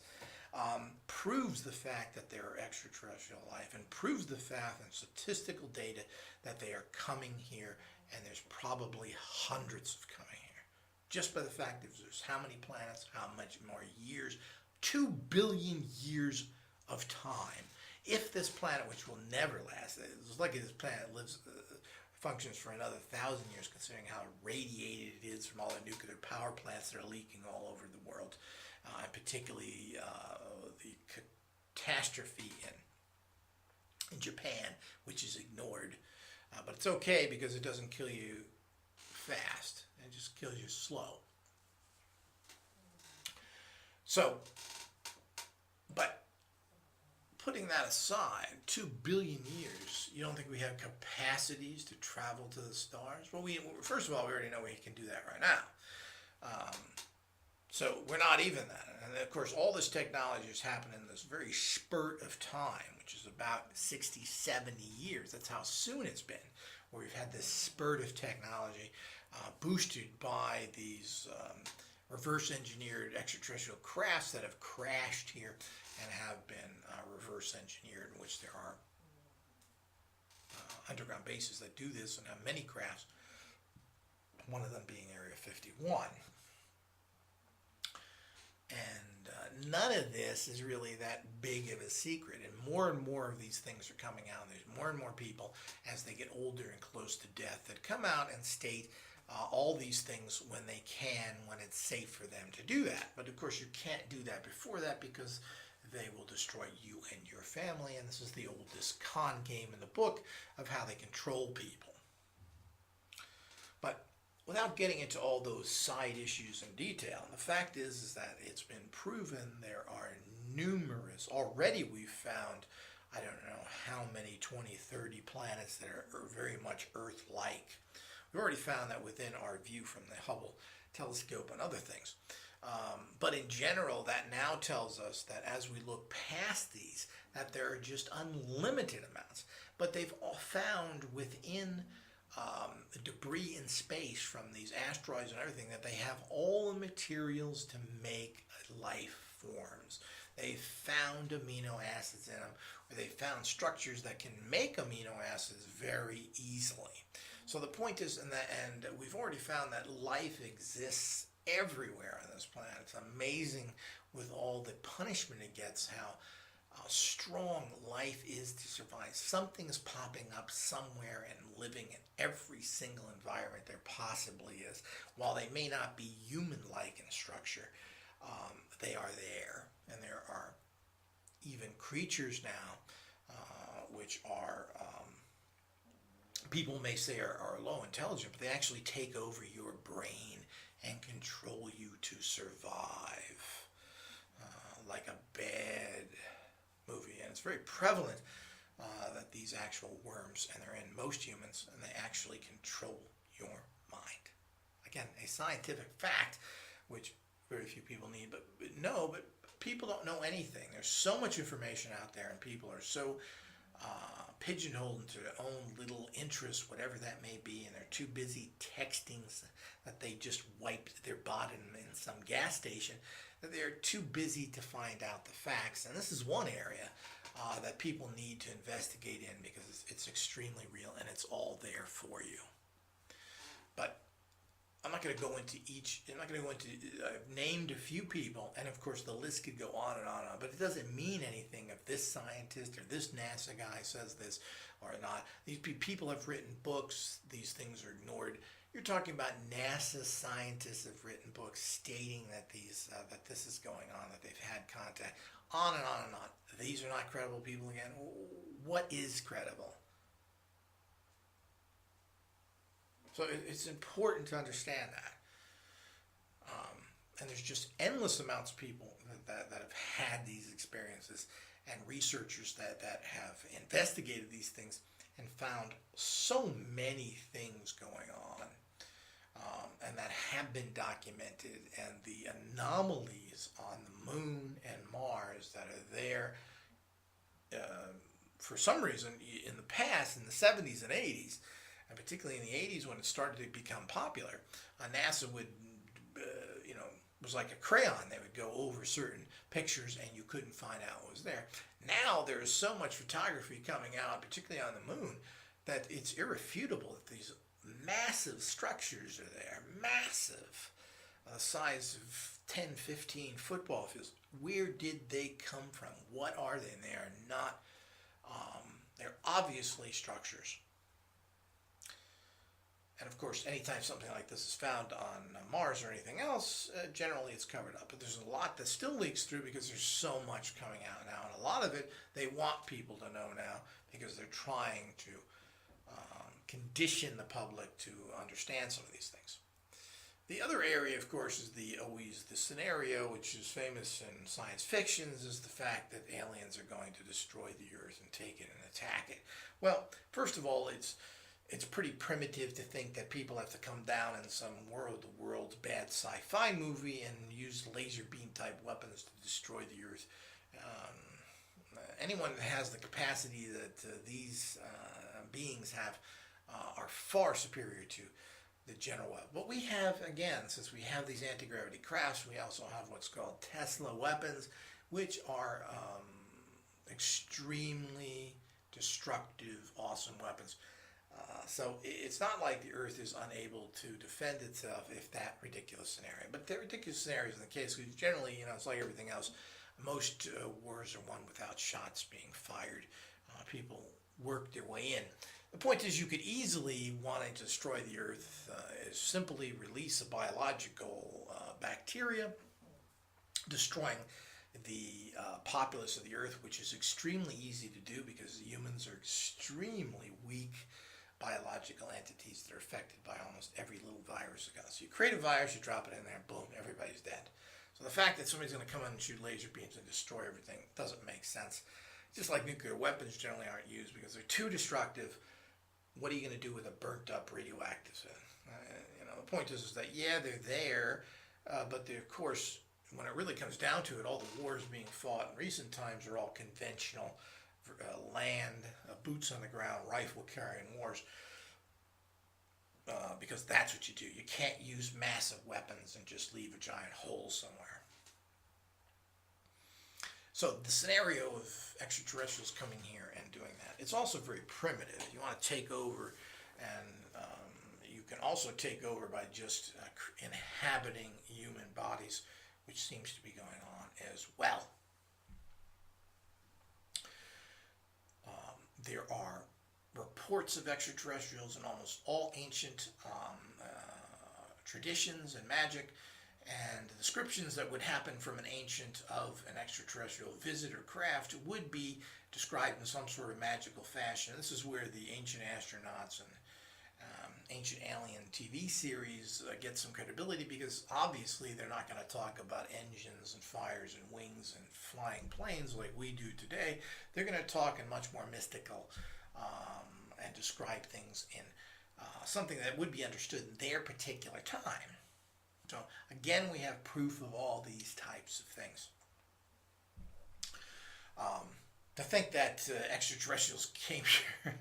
proves the fact that there are extraterrestrial life and proves the fact and statistical data that they are coming here, and there's probably hundreds of coming here. Just by the fact that there's how many planets, how much more years, 2 billion years of time. If this planet, which will never last, it's likely this planet functions for another 1,000 years, considering how radiated it is from all the nuclear power plants that are leaking all over the world, and particularly the catastrophe in Japan, which is ignored. But it's okay because it doesn't kill you fast. It just kills you slow. So, but putting that aside, 2 billion years, you don't think we have capacities to travel to the stars? Well, first of all, we already know we can do that right now. Um, so we're not even that. And of course, all this technology has happened in this very spurt of time, which is about 60, 70 years. That's how soon it's been, where we've had this spurt of technology boosted by these reverse engineered extraterrestrial crafts that have crashed here and have been reverse engineered, in which there are underground bases that do this and have many crafts, one of them being Area 51. And none of this is really that big of a secret, and more of these things are coming out. There's more and more people as they get older and close to death that come out and state all these things when they can, when it's safe for them to do that. But of course you can't do that before that, because they will destroy you and your family, and this is the oldest con game in the book of how they control people. But without getting into all those side issues in detail, the fact is that it's been proven there are numerous, already we've found, I don't know how many, 20, 30 planets that are very much Earth-like. We've already found that within our view from the Hubble telescope and other things. But in general, that now tells us that as we look past these, that there are just unlimited amounts. But they've all found within the debris in space from these asteroids and everything that they have all the materials to make life forms. They found amino acids in them, or they found structures that can make amino acids very easily. So the point is, and we've already found that life exists everywhere on this planet. It's amazing with all the punishment it gets, how strong life is to survive. Something is popping up somewhere and living in every single environment there possibly is. While they may not be human-like in structure, they are there. And there are even creatures now which are, people may say are low intelligent, but they actually take over your brain and control you to survive, like a bad movie. And it's very prevalent that these actual worms, and they're in most humans, and they actually control your mind. Again, a scientific fact, which very few people need, but people don't know anything. There's so much information out there, and people are so pigeonholed into their own little interests, whatever that may be, and they're too busy texting that they just wiped their bottom in some gas station, that they're too busy to find out the facts. And this is one area that people need to investigate in, because it's extremely real and it's all there for you. But I'm not going to go into each. I'm not going to go into. I've named a few people, and of course the list could go on and on and on. But it doesn't mean anything if this scientist or this NASA guy says this or not. These people have written books. These things are ignored. You're talking about NASA scientists have written books stating that that this is going on, that they've had contact, on and on and on. These are not credible people again. What is credible? So it's important to understand that. And there's just endless amounts of people that have had these experiences, and researchers that have investigated these things and found so many things going on, and that have been documented, and the anomalies on the moon and Mars that are there for some reason in the past, in the 70s and 80s, and particularly in the 80s when it started to become popular, NASA would, it was like a crayon. They would go over certain pictures and you couldn't find out what was there. Now there is so much photography coming out, particularly on the moon, that it's irrefutable that these massive structures are there, massive, the size of 10, 15 football fields. Where did they come from? What are they? And they are not, they're obviously structures. And of course, anytime something like this is found on Mars or anything else, generally it's covered up. But there's a lot that still leaks through because there's so much coming out now. And a lot of it, they want people to know now because they're trying to condition the public to understand some of these things. The other area, of course, is always the scenario, which is famous in science fictions, is the fact that aliens are going to destroy the Earth and take it and attack it. Well, first of all, it's pretty primitive to think that people have to come down in some world's bad sci-fi movie and use laser beam type weapons to destroy the Earth. Anyone that has the capacity that these beings have are far superior to the general weapon. But we have, again, since we have these anti-gravity crafts, we also have what's called Tesla weapons, which are extremely destructive, awesome weapons. So it's not like the Earth is unable to defend itself if that ridiculous scenario. But the ridiculous scenario is the case because generally, it's like everything else. Most wars are won without shots being fired. People work their way in. The point is, you could easily, wanting to destroy the Earth, is simply release a biological bacteria, destroying the populace of the Earth, which is extremely easy to do because humans are extremely weak biological entities that are affected by almost every little virus. So you create a virus, you drop it in there, boom, everybody's dead. So the fact that somebody's going to come in and shoot laser beams and destroy everything doesn't make sense. Just like nuclear weapons generally aren't used because they're too destructive. What are you going to do with a burnt up radioactive thing? The point is that, yeah, they're there, but of course, when it really comes down to it, all the wars being fought in recent times are all conventional land, boots on the ground, rifle carrying wars. Because that's what you do. You can't use massive weapons and just leave a giant hole somewhere. So the scenario of extraterrestrials coming here and doing that, it's also very primitive. You want to take over, and you can also take over by just inhabiting human bodies, which seems to be going on as well. There are reports of extraterrestrials in almost all ancient traditions and magic, and the descriptions that would happen from an ancient of an extraterrestrial visit or craft would be described in some sort of magical fashion. This is where the ancient astronauts and ancient alien TV series get some credibility, because obviously they're not going to talk about engines and fires and wings and flying planes like we do today. They're going to talk in much more mystical and describe things in something that would be understood in their particular time. So again, we have proof of all these types of things. To think that extraterrestrials came here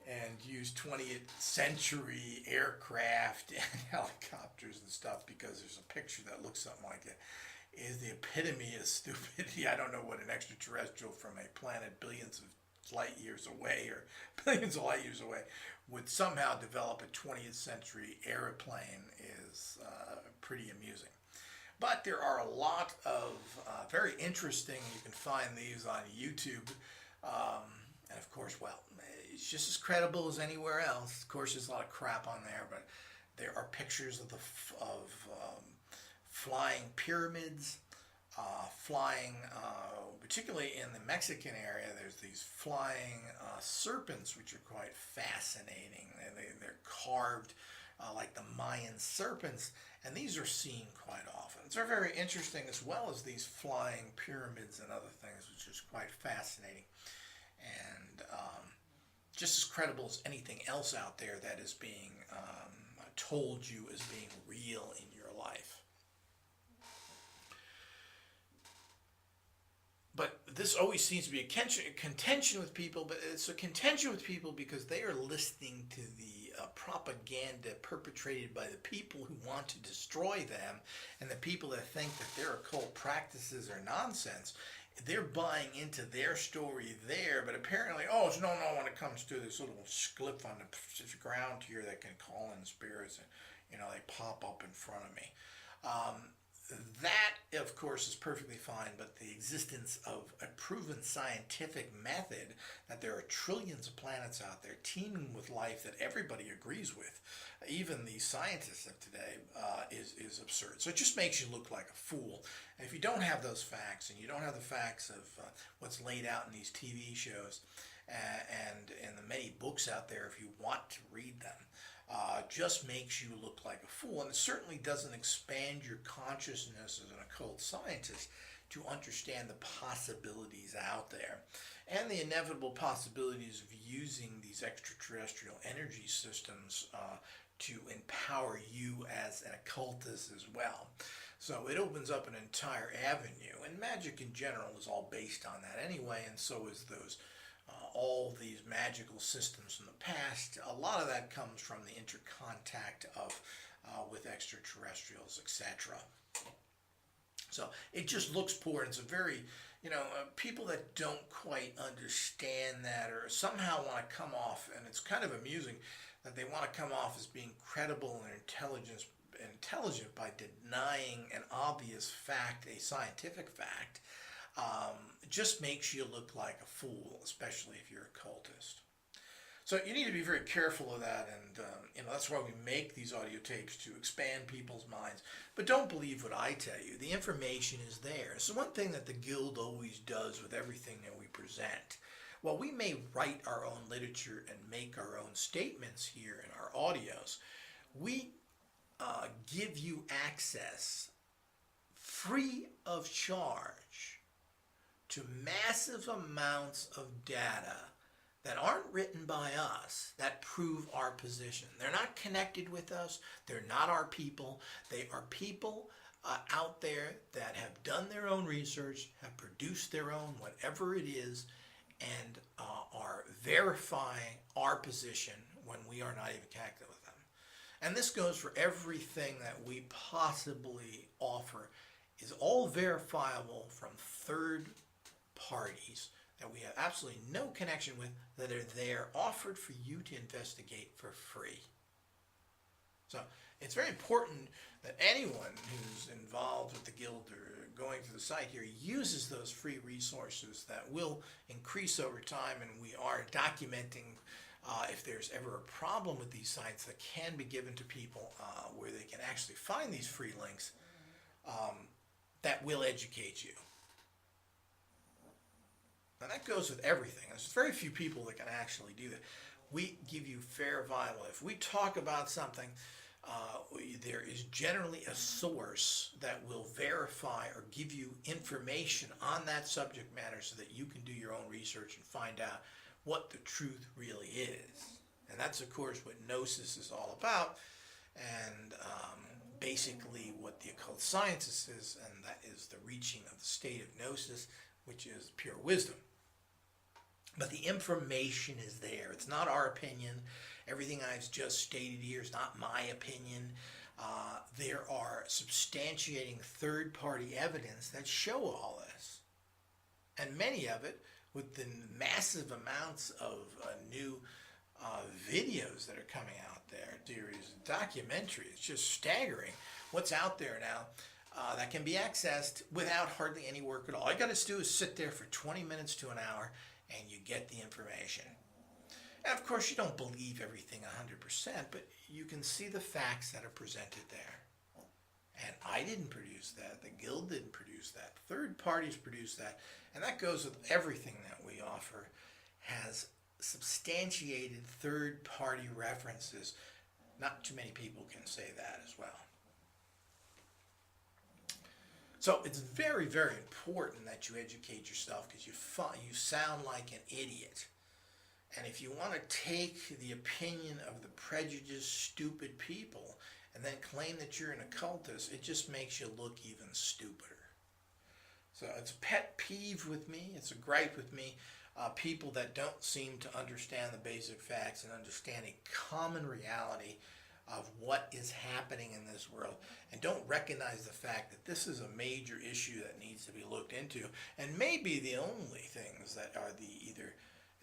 and used 20th century aircraft and helicopters and stuff because there's a picture that looks something like it is the epitome of stupidity. I don't know what an extraterrestrial from a planet billions of light years away or billions of light years away would somehow develop a 20th century airplane is pretty amusing. But there are a lot of very interesting, you can find these on YouTube, and of course, well, it's just as credible as anywhere else. Of course, there's a lot of crap on there, but there are pictures of flying pyramids, particularly in the Mexican area, there's these flying serpents, which are quite fascinating. They're carved like the Mayan serpents, and these are seen quite often. So they're very interesting, as well as these flying pyramids and other things, which is quite fascinating. And just as credible as anything else out there that is being told you as being real in your life. But this always seems to be a contention with people, but it's a contention with people because they are listening to the propaganda perpetrated by the people who want to destroy them, and the people that think that their occult practices are nonsense. They're buying into their story there, but apparently, it's no, when it comes to this little spliff on the ground here that can call in spirits, and they pop up in front of me. That, of course, is perfectly fine, but the existence of a proven scientific method that there are trillions of planets out there teeming with life that everybody agrees with, even the scientists of today, is absurd. So it just makes you look like a fool. And if you don't have those facts, and you don't have the facts of what's laid out in these TV shows and in the many books out there, if you want to read them, just makes you look like a fool, and it certainly doesn't expand your consciousness as an occult scientist. to understand the possibilities out there and the inevitable possibilities of using these extraterrestrial energy systems to empower you as an occultist as well. So it opens up an entire avenue, and magic in general is all based on that anyway, and so is those all these magical systems from the past. A lot of that comes from the intercontact of with extraterrestrials, etc. So it just looks poor, and it's a very, people that don't quite understand that or somehow want to come off, and it's kind of amusing that they want to come off as being credible and intelligent by denying an obvious fact, a scientific fact. Just makes you look like a fool, especially if you're a cultist. So you need to be very careful of that, and that's why we make these audio tapes, to expand people's minds. But don't believe what I tell you. The information is there. So one thing that the Guild always does with everything that we present, while we may write our own literature and make our own statements here in our audios, we give you access free of charge to massive amounts of data that aren't written by us, that prove our position. They're not connected with us. They're not our people. They are people out there that have done their own research, have produced their own whatever it is, and are verifying our position when we are not even connected with them. And this goes for everything that we possibly offer, is all verifiable from third parties that we have absolutely no connection with, that are there offered for you to investigate for free. So it's very important that anyone who's involved with the Guild or going to the site here uses those free resources that will increase over time, and we are documenting if there's ever a problem with these sites that can be given to people where they can actually find these free links that will educate you. And that goes with everything. There's very few people that can actually do that. We give you fair, viable. If we talk about something, there is generally a source that will verify or give you information on that subject matter so that you can do your own research and find out what the truth really is. And that's, of course, what Gnosis is all about, and basically what the occult sciences is, and that is the reaching of the state of Gnosis, which is pure wisdom. But the information is there. It's not our opinion. Everything I've just stated here is not my opinion. There are substantiating third-party evidence that show all this. And many of it, with the massive amounts of new videos that are coming out there, series, documentary, it's just staggering what's out there now that can be accessed without hardly any work at all. All you got to do is sit there for 20 minutes to an hour and you get the information. And of course you don't believe everything 100%, but you can see the facts that are presented there. And I didn't produce that. The Guild didn't produce that. Third parties produce that. And that goes with everything that we offer, has substantiated third-party references. Not too many people can say that as well. So it's very, very important that you educate yourself, because you sound like an idiot. And if you want to take the opinion of the prejudiced, stupid people and then claim that you're an occultist, it just makes you look even stupider. So it's a pet peeve with me. It's a gripe with me. People that don't seem to understand the basic facts and understand a common reality of what is happening in this world, and don't recognize the fact that this is a major issue that needs to be looked into, and maybe the only things that are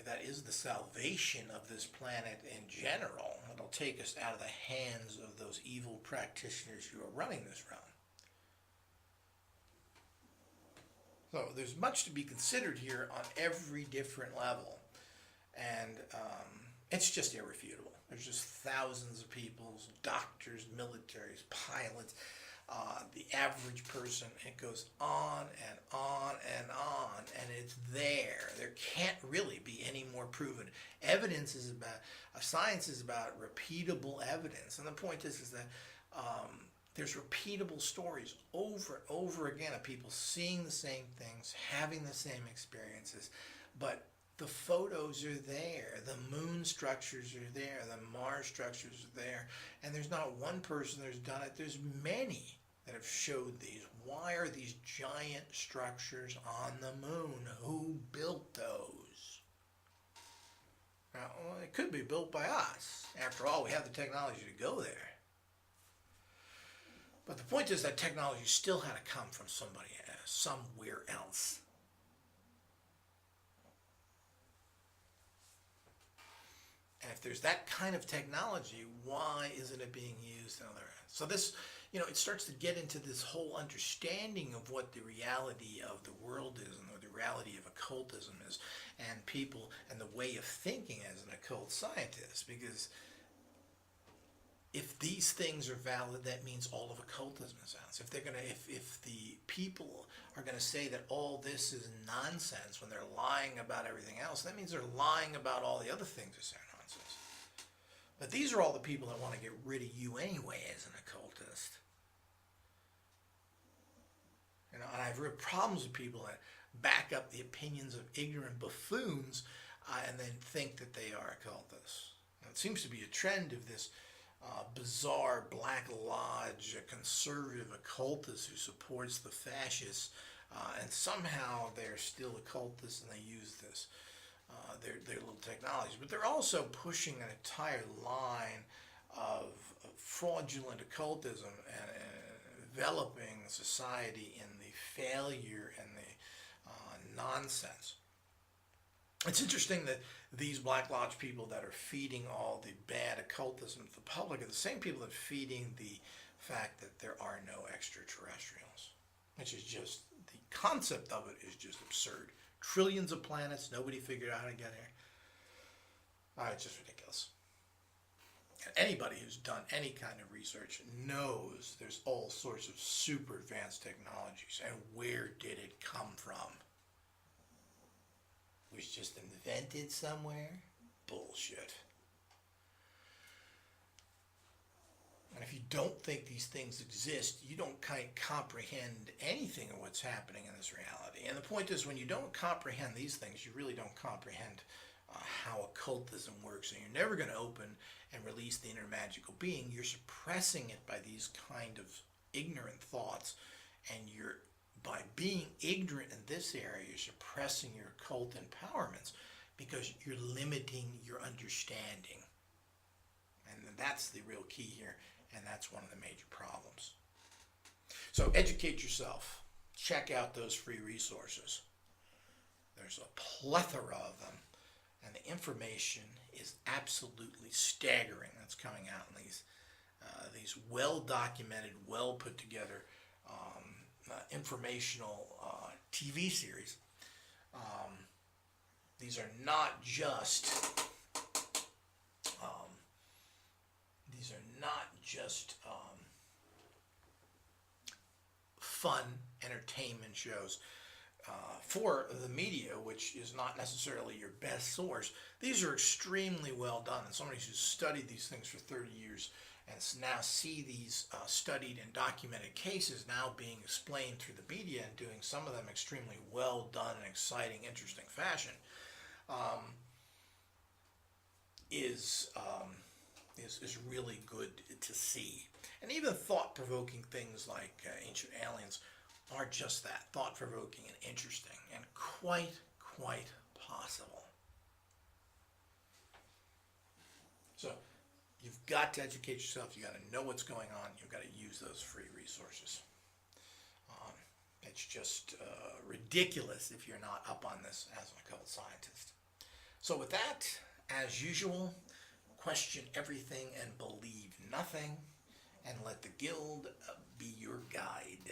that is the salvation of this planet in general. It'll take us out of the hands of those evil practitioners who are running this realm. So there's much to be considered here on every different level, and it's just irrefutable. There's just thousands of people, doctors, militaries, pilots, the average person. It goes on and on and on, and it's there. There can't really be any more proven. Evidence is about, science is about repeatable evidence, and the point is that There's repeatable stories over and over again of people seeing the same things, having the same experiences, but the photos are there, the moon structures are there, the Mars structures are there, and there's not one person that's done it. There's many that have showed these. Why are these giant structures on the moon? Who built those? Now, well, it could be built by us. After all, we have the technology to go there. But the point is that technology still had to come from somebody else, somewhere else. And if there's that kind of technology, why isn't it being used in other areas? So this, it starts to get into this whole understanding of what the reality of the world is and what the reality of occultism is, and people and the way of thinking as an occult scientist. Because if these things are valid, that means all of occultism is valid. If the people are gonna say that all this is nonsense when they're lying about everything else, that means they're lying about all the other things that are nonsense. But these are all the people that want to get rid of you anyway as an occultist. And I've real problems with people that back up the opinions of ignorant buffoons and then think that they are occultists. Now, it seems to be a trend of this bizarre Black Lodge, a conservative occultist who supports the fascists, and somehow they're still occultists and they use this, their little technologies. But they're also pushing an entire line of fraudulent occultism and enveloping society in the failure and the nonsense. It's interesting that these Black Lodge people that are feeding all the bad occultism to the public are the same people that are feeding the fact that there are no extraterrestrials, which is just, the concept of it is just absurd. Trillions of planets, nobody figured out how to get here. It's just ridiculous. And anybody who's done any kind of research knows there's all sorts of super advanced technologies, and where did it come from? It was just invented somewhere? Bullshit. And if you don't think these things exist, you don't kind of comprehend anything of what's happening in this reality. And the point is, when you don't comprehend these things, you really don't comprehend how occultism works. And you're never going to open and release the inner magical being. You're suppressing it by these kind of ignorant thoughts. And by being ignorant in this area, you're suppressing your occult empowerments because you're limiting your understanding. And that's the real key here. And that's one of the major problems. So educate yourself. Check out those free resources. There's a plethora of them. And the information is absolutely staggering that's coming out in these well-documented, well-put-together informational TV series. These are not just fun entertainment shows for the media, which is not necessarily your best source. These are extremely well done, and somebody who's studied these things for 30 years and now see these studied and documented cases now being explained through the media and doing some of them extremely well done and exciting, interesting fashion, is really good to see. And even thought-provoking things like Ancient Aliens are just that, thought-provoking and interesting and quite possible. So you've got to educate yourself. You've got to know what's going on. You've got to use those free resources. It's just ridiculous if you're not up on this as an occult scientist. So with that, as usual, question everything and believe nothing, and let the guild be your guide.